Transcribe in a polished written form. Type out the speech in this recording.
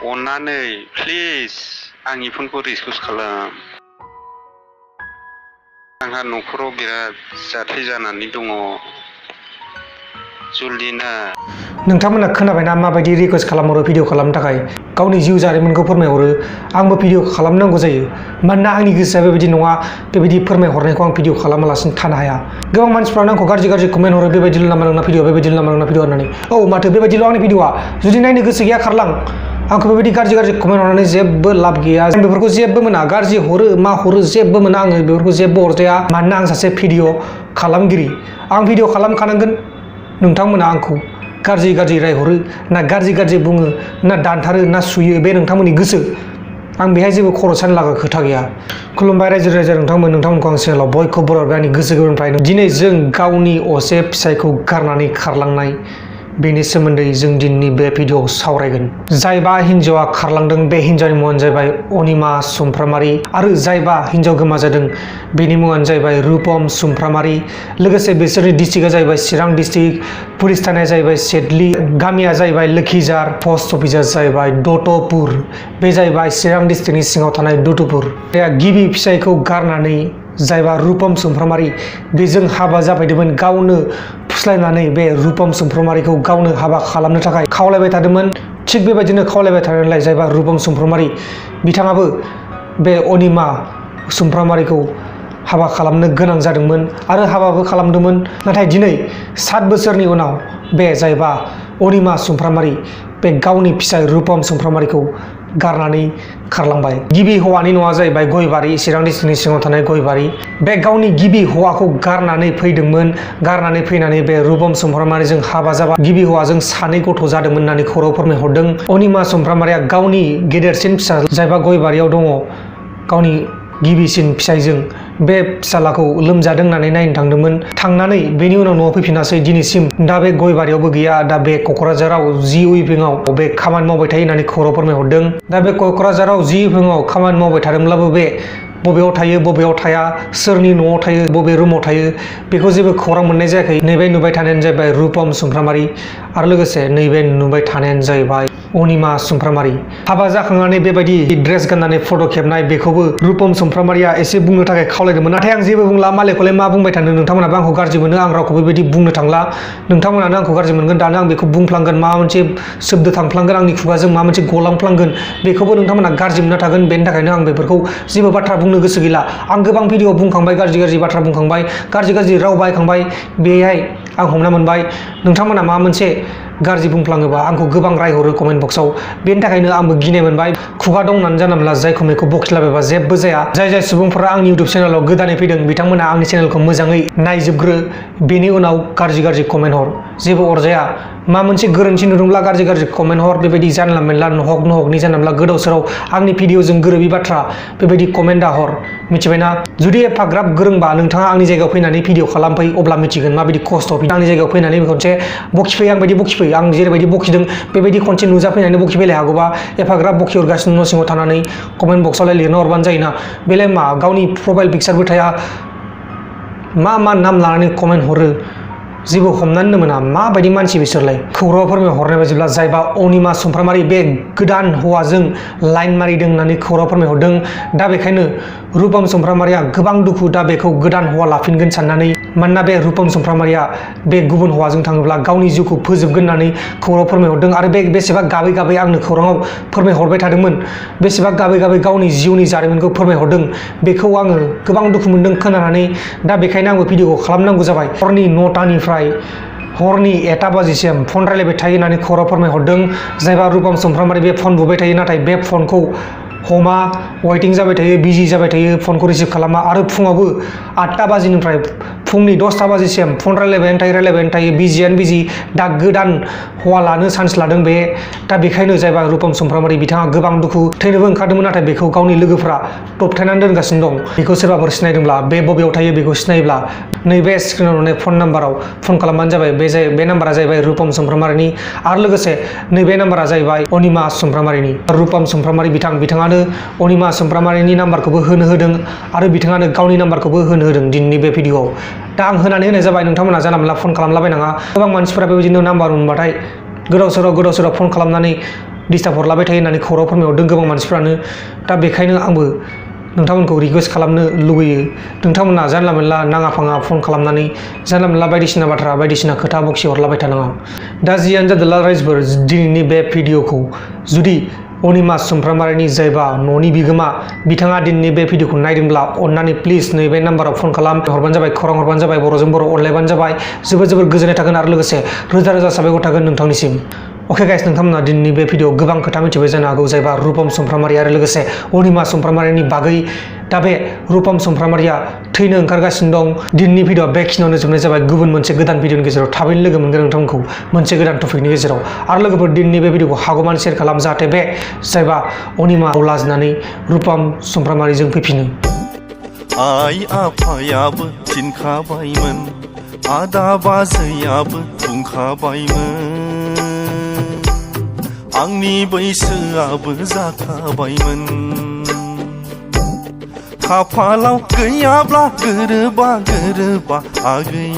अन्नानै प्लिज आंनि फनखौ रिकुवेस्ट खालाम। आंहा न'खराव बिराद जाथाय जानानै दङ। जल्दि ना। नोंथांमोना खोनाबायना माबायदि रिकुवेस्ट खालामहरो भिडिअ खालामनो थाखाय गावनि जिउ जारिमिनखौ फोरमायहरो। आंबो भिडिअ खालामनांगौ जायो मानोना आंनि गोसोआ बेबायदि नङा। बेबायदि फोरमायहरनायखौ आं भिडिअ खालामालासिनो थानो हाया। गोबां मानसिफ्रानो आंखौ गाज्रि कमेन्ट हरो, बेबायदिल' नामा नोंना भिडिअ, बेबायदिल' नामा नोंना भिडिअ होननानै। औ माथो बेबायदिल' आंनि भिडिअआ। जुदि नायनो गोसो गैया खारलां। आंखौ बेबायदि गाज्रि कमेन्ट हरनानै जेबो लाब गैया। आं बेफोरखौ जेबो मोना। गाज्रि हरो मा हरो जेबो मोना। आङो बेफोरखौ जेबो अरजाया मानोना आं सासे भिडिअ खालामगिरि। आं भिडिअ खालामखानांगोन। नोंथांमोना आंखौ गाज्रि रायहरो ना गाज्रि बुङो ना दानथारो ना सुयो बे नोंथांमोननि गोसो। आं बेहाय जेबो खर' सानो लागा खोथा गैया। खुलुमबाय रायजो नोंथांमोनखौ आं चेनेलाव बयखौबो बरायबाय आंनि गोसो गोरबोनिफ्राय। दिनै जों गावनि असे फिसायखौ गारनानै खारलांनाय बेनि सोमोन्दै जों दिनैनि बे भिडिअआव सावरायगोन। जायबा हिन्जावा खारलांदों बे हिन्जावनि मुङानो जाहैबाय अनिमा सुमफ्रामारि आरो जायबा हिन्जाव गोमाजादों बेनि मुङानो जाहैबाय रुपम सुमफ्रामारि। लोगोसे बिसोरनि डिस्ट्रिक्टआ जाहैबाय चिरां डिस्ट्रिक्ट, पुलिस थानाया जाहैबाय सेटलि, गामिया जाहैबाय लोखिजार, पस्ट अफिसा जाहैबाय दतपुर। बे जाहैबाय चिरां डिस्ट्रिक्टनि सिङाव थानाय दतपुर। गिबि फिसायखौ गारनानै जायबा रुपम सुमफ्रामारि बेजों हाबा जाफैदोंमोन, गावनो फुस्लायनानै बे रुपम सुमफ्रामारिखौ गावनो हाबा खालामनो थाखाय खावलायबाय थादोंमोन। थिग बेबायदिनो खावलायबाय थानायलाय जायबा रुपम सुमफ्रामारि बिथाङाबो बे अनिमा सुमफ्रामारिखौ हाबा खालामनो गोनां जादोंमोन आरो हाबाबो खालामदोंमोन। नाथाय दिनै 7 बोसोरनि उनाव बे जायबा अनिमा सुमफ्रामारि बे गावनि फिसाय रुपम सुमफ्रामारिखौ गारनानै खारलांबाय। गिबि हौवानि न'आ जाहैबाय गयबारि, चिरां डिस्ट्रिक्टनि सिङाव थानाय गयबारि। बे गावनि गिबि हौवाखौ गारनानै फैदोंमोन। गारनानै फैनानै बे रुपम सुमफ्रामारिजों हाबा जाबा गिबि हौवाजों 2 गथ' जादोंमोन होननानै खौरां फोरमायहरदों। अनिमा सुमफ्रामारिया गावनि गेदेरसिन फिसा जायबा गयबारियाव दङ गावनि गिबिसिन फिसायजों बे फिसालाखौ लोमजादों होननानै नायनो थांदोंमोन। थांनानै बेनि उनाव न'आव फैफिनासै। दिनैसिम दा बे गयबारियावबो गैया। दा बे क'क्राझाराव जि उइभिंआव बे खामानि मावबाय थायो होननानै खौरां फोरमायहरदों। दा बे क'क्राझाराव जि उइभिंआव खामानि मावबाय थादोंब्लाबो बे बबेयाव थायो बबेयाव थाया, सोरनि न'आव थायो बबे रुमाव थायो बेखौ जेबो खौरां मोननाय जायाखै। नैबे नुबाय थानायानो जाहैबाय रुपम सुमफ्रामारि आरो लोगोसे नैबे नुबाय थानायानो जाहैबाय अनिमा सुमफ्रामारि। हाबा जाखांनानै बेबायदि ड्रेस गाननानै फट' खेबनाय बेखौबो रुपम सुमफ्रामारिया एसे बुंनो थाखाय खावलायदोंमोन। नाथाय आं जेबो बुंला, मालायखौलाय मा बुंबाय थानो। नोंथांमोनाबो आंखौ गाज्रि मोनो, आं रावखौबो बेबायदि बुंनो थांला। नोंथांमोनानो आंखौ गाज्रि मोनगोन। दानो आं बेखौ बुंफ्लांगोन, माबा मोनसे शब्द थांफ्लांगोन आंनि खुगाजों, माबा मोनसे गलांफ्लांगोन, बेखौबो नोंथांमोना गाज्रि मोनना थागोन। बेनि थाखायनो आं बेफोरखौ जेबो बाथ्रा बुंनो गोसो गैला। आं गोबां भिडिअ बुंखांबाय, गाज्रि बाथ्रा बुंखांबाय, गाज्रि राव बाहायखांबाय। बेहाय आं हमना मोनबाय। नोंथांमोना माबा मोनसे गाज्रि बुंफ्लाङोबा आंखौ गोबां रायहरो कमेन्ट बक्सआव। बेनि थाखायनो आंबो गिनाय मोनबाय। खुगा दं होननानै जानला मोनला जायखौ मेखौ बखिलाबायबा जेबो जाया। जाय सुबुंफोरा आंनि इउटुब चेनेलाव गोदानै फैदों बिथांमोना आंनि चेनेलखौ मोजाङै नायजोबग्रो, बेनि उनाव गाज्रि कमेन्ट हर। जेबो अरजाया। मा मोनसे गोरोन्थि नुदोंब्ला गाज्रि कमेन्ट हर। बेबायदि जानला मोनला नहगनि जानला मोनला गोदाव सोराव आंनि भिडिअजों गोरोबि बाथ्रा बेबायदि कमेन्ट दाहर। मिथिबायना? जुदि एफाग्राब गोरोंबा नोंथाङा आंनि जायगायाव फैनानै भिडिअ खालामफै, अब्ला मिथिगोन माबायदि खस्थ'। आंनि जायगायाव फैनानै खनसे बखिफै, आं बायदि बखिफै। आं जेरैबायदि बखिदों बेबायदि खनसे नुजाफैनानै बखिफैलाय हागौबा। एफाग्राब बखिहरगासिनो न' सिङाव थानानै कमेन्ट बक्सआवलाय लिरना हरबानो जायोना। बेलाय मा गावनि प्रफाइल पिक्सारबो थाया, मा नाम लानानै कमेन्ट हरो जेबो हमनानै मोना। माबायदि मानसि बिसोरलाय। खौरां फोरमायहरनाय बायदिब्ला जायबा अनिमा सुमफ्रामारि बे गोदान हौवाजों लाइन मारिदों होननानै खौरां फोरमायहरदों। दा बेखायनो रुपम सुमफ्रामारिया गोबां दुखु, दा बेखौ गोदान हौवा लाफिनगोन साननानै। मानोना बे रुपम सुमफ्रामारिया बे गुबुन हौवाजों थाङोब्ला गावनि जिउखौ फोजोबगोन होननानै खौरां फोरमायहरदों। आरो बे बेसेबा गाबै आंनो खौराङाव फोरमायहरबाय थादोंमोन। बेसेबा गाबै गावनि जिउनि जारिमिनखौ फोरमायहरदों। बेखौ आङो गोबां दुखु मोनदों खोनानानै। दा बेखायनो आंबो भिडिअखौ खालामनांगौ जाबाय। हरनि 9टानिफ्राय हरनि 1टा बाजिसिम फन रायलायबाय थायो होननानै खौरां फोरमायहरदों। जायबा रुपम सुमफ्रामारि बे फन बुबाय थायो, नाथाय बे फनखौ हमा, वेटिं जाबाय थायो, बिजि जाबाय थायो, फनखौ रिसिभ खालामा। आरो फुङावबो 8टा बाजिनिफ्राय फुंनि 10टा बाजिसिम फन रायलायबायानो थायो, बिजियानो बिजि। दा गोदान हौवा लानो चान्स लादों बे। दा बेखायनो जायबा रुपम सुमफ्रामारि बिथाङा गोबां दुखु, थैनोबो ओंखारदोंमोन। नाथाय बेखौ गावनि लोगोफ्रा दबथायनानै दोनगासिनो दं। बेखौ सोरबाफोर सिनायदोंब्ला, बे बबेयाव थायो बेखौ सिनायोब्ला नैबे स्क्रिनाव नुनाय फन नाम्बाराव फन खालामबानो जाबाय। बे नाम्बारा जाहैबाय रुपम सुमफ्रामारिनि। आरो लोगोसे नैबे नाम्बारा जाहैबाय अनिमा सुमफ्रामारिनि। रुपम सुमफ्रामारि बिथाङानो अनिमा सुमफ्रामारिनि नाम्बारखौबो होनो होदों आरो बिथाङानो गावनि नाम्बारखौबो होनो होदों दिनैनि बे भिडिअआव। दा आं होनानै होनाय जाबाय। नोंथांमोना जानला मोनला फन खालामलाबायनाङा। गोबां मानसिफोरा बेबायदिनो नाम्बार मोनबाथाय गोदाव सोराव फन खालामनानै डिस्टार्ब हरलाबाय थायो होननानै खौरां फोरमायहरदों गोबां मानसिफ्रानो। दा बेखायनो आंबो नोंथांमोनखौ रिकुवेस्ट खालामनो लुगैयो, नोंथांमोना जानला मोनला नाङा फाङा फन खालामनानै जानला मोनला बायदिसिना बाथ्रा बायदिसिना खोथा बखि हरलाबाय थानाङा। दा जियानो जादोला रायजोफोर, दिनैनि बे भिडिअखौ जुदि अनिमा सुमफ्रामारिनि जायबा न'नि बिगोमा बिथाङा दिनैनि बे भिडिअखौ नायदोंब्ला अननानै प्लिज नैबे नाम्बाराव फन खालाम हरबानो जाबाय, खौरां हरबानो जाबाय, बर'जों बर' अनलायबानो जाबाय। जोबोद जोबोद गोजोननाय थागोन आरो लोगोसे रोजा रोजा साबायखर थागोन नोंथांनिसिम। अके गाइस, नोंथांमोना दिनैनि बे भिडिअआव गोबां खोथा मिथिबाय जानो हागौ, जायबा रुपम सुमफ्रामारि आरो लोगोसे अनिमा सुमफ्रामारिनि बागै। दा बे रुपम सुमफ्रामारिया थैनो ओंखारगासिनो दं। दिनैनि भिडिअआ बेखिनियावनो जोबनाय जाबाय। गुबुन मोनसे गोदान भिडिअनि गेजेराव थाबैनो लोगो मोनगोन नोंथांमोनखौ मोनसे गोदान टपिकनि गेजेराव। आरो लोगोफोर, दिनैनि बे भिडिअखौ हागौमानि शेयार खालाम, जाहाथे बे जायबा अनिमाखौ लाजिनानै रुपम सुमफ्रामारिजों फैफिनो। आइ आफायाबो थिनखाबायमोन, आदा बाजैयाबो बुंखाबायमोन, आंनि बैसोआबो जाखाबायमोन। खाफालाव गैयाब्ला गोरोबा गोरोबा आगै।